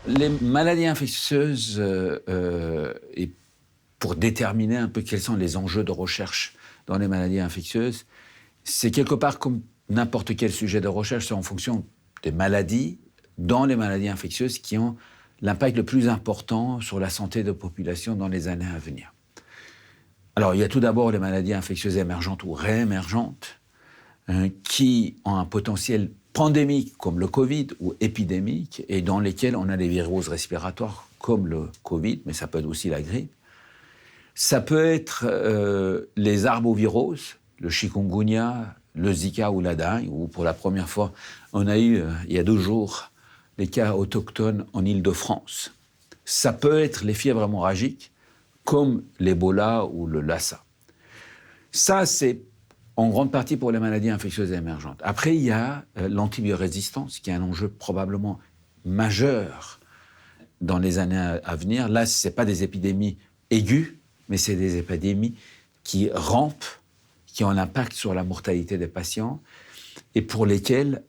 Les maladies infectieuses, et pour déterminer un peu quels sont les enjeux de recherche dans les maladies infectieuses, c'est quelque part comme n'importe quel sujet de recherche, c'est en fonction des maladies, dans les maladies infectieuses, qui ont l'impact le plus important sur la santé de la population dans les années à venir. Alors, il y a tout d'abord les maladies infectieuses émergentes ou réémergentes, qui ont un potentiel pandémique comme le Covid ou épidémique, et dans lesquels on a des virus respiratoires comme le Covid, mais ça peut être aussi la grippe. Ça peut être les arboviroses, le chikungunya, le Zika ou la dengue, où pour la première fois, on a eu, il y a 2 jours, les cas autochtones en Île-de-France. Ça peut être les fièvres hémorragiques, comme l'Ebola ou le Lassa. Ça, c'est en grande partie pour les maladies infectieuses émergentes. Après, il y a l'antibiorésistance, qui est un enjeu probablement majeur dans les années à venir. Là, ce n'est pas des épidémies aiguës, mais c'est des épidémies qui rampent, qui ont un impact sur la mortalité des patients, et pour lesquelles,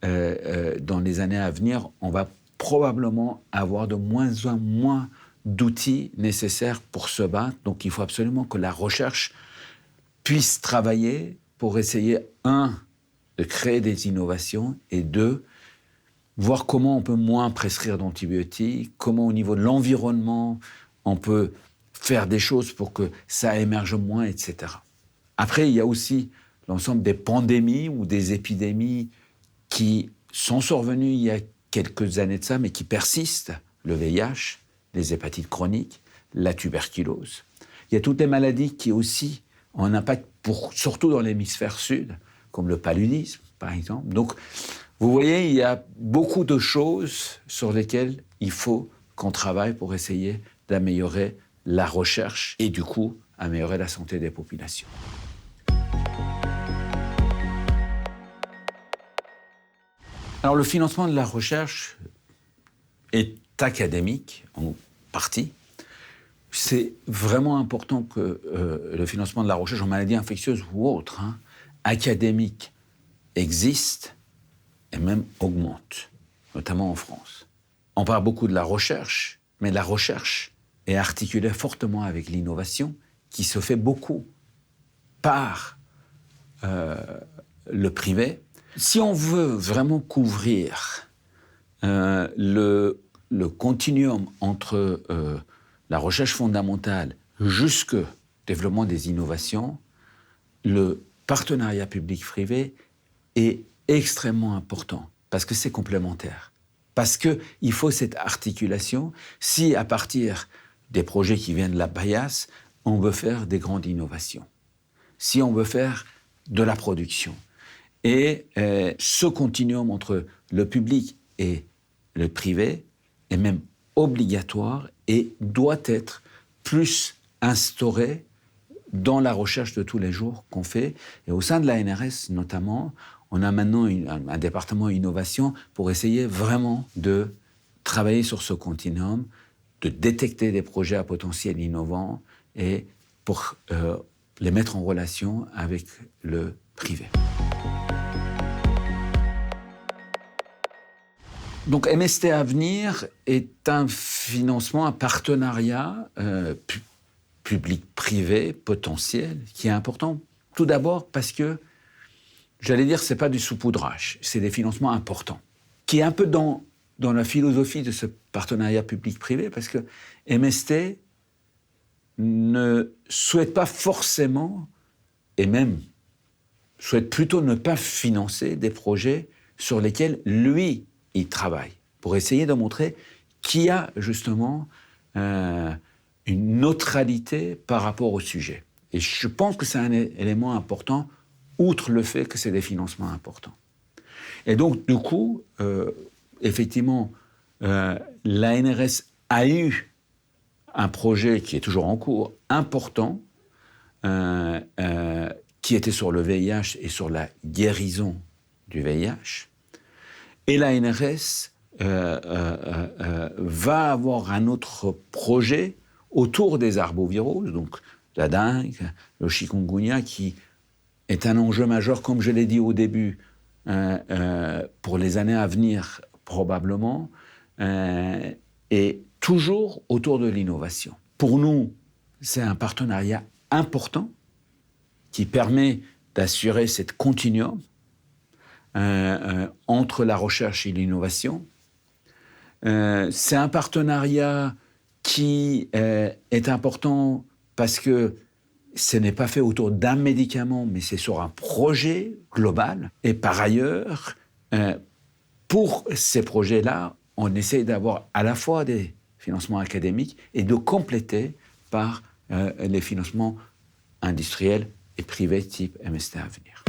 dans les années à venir, on va probablement avoir de moins en moins d'outils nécessaires pour se battre. Donc il faut absolument que la recherche puisse travailler pour essayer, 1, de créer des innovations, et 2, voir comment on peut moins prescrire d'antibiotiques, comment au niveau de l'environnement, on peut faire des choses pour que ça émerge moins, etc. Après, il y a aussi l'ensemble des pandémies ou des épidémies qui sont survenues il y a quelques années de ça, mais qui persistent. Le VIH, les hépatites chroniques, la tuberculose. Il y a toutes les maladies qui aussi ont un impact, surtout dans l'hémisphère sud, comme le paludisme, par exemple. Donc, vous voyez, il y a beaucoup de choses sur lesquelles il faut qu'on travaille pour essayer d'améliorer la recherche et, du coup, améliorer la santé des populations. Alors, le financement de la recherche est académique, en partie. C'est vraiment important que le financement de la recherche en maladies infectieuses ou autres, académique, existe et même augmente, notamment en France. On parle beaucoup de la recherche, mais la recherche est articulée fortement avec l'innovation, qui se fait beaucoup par le privé. Si on veut vraiment couvrir le continuum entre la recherche fondamentale jusqu'au développement des innovations, le partenariat public-privé est extrêmement important, parce que c'est complémentaire. Parce qu'il faut cette articulation. Si, à partir des projets qui viennent de la paillasse, on veut faire des grandes innovations. Si on veut faire de la production. Et ce continuum entre le public et le privé est même obligatoire et doit être plus instauré dans la recherche de tous les jours qu'on fait. Et au sein de l'ANRS, notamment, on a maintenant un département innovation pour essayer vraiment de travailler sur ce continuum, de détecter des projets à potentiel innovant et pour les mettre en relation avec le privé. Donc MST Avenir est un financement, un partenariat public-privé potentiel qui est important. Tout d'abord parce que, j'allais dire, ce n'est pas du saupoudrage, c'est des financements importants, qui est un peu dans la philosophie de ce partenariat public-privé, parce que MST ne souhaite pas forcément, et même souhaite plutôt ne pas financer des projets sur lesquels lui, il travaille, pour essayer de montrer qu'il y a justement une neutralité par rapport au sujet. Et je pense que c'est un élément important, outre le fait que c'est des financements importants. Et donc, du coup, effectivement, l'ANRS a eu un projet qui est toujours en cours, important, qui était sur le VIH et sur la guérison du VIH. Et l'ANRS va avoir un autre projet autour des arboviroses, donc la dengue, le chikungunya, qui est un enjeu majeur, comme je l'ai dit au début, pour les années à venir, probablement. et toujours autour de l'innovation. Pour nous, c'est un partenariat important qui permet d'assurer cette continuum entre la recherche et l'innovation. C'est un partenariat qui est important parce que ce n'est pas fait autour d'un médicament, mais c'est sur un projet global. Et par ailleurs, pour ces projets-là, on essaie d'avoir à la fois des financements académiques et de compléter par les financements industriels et privés type MST à venir.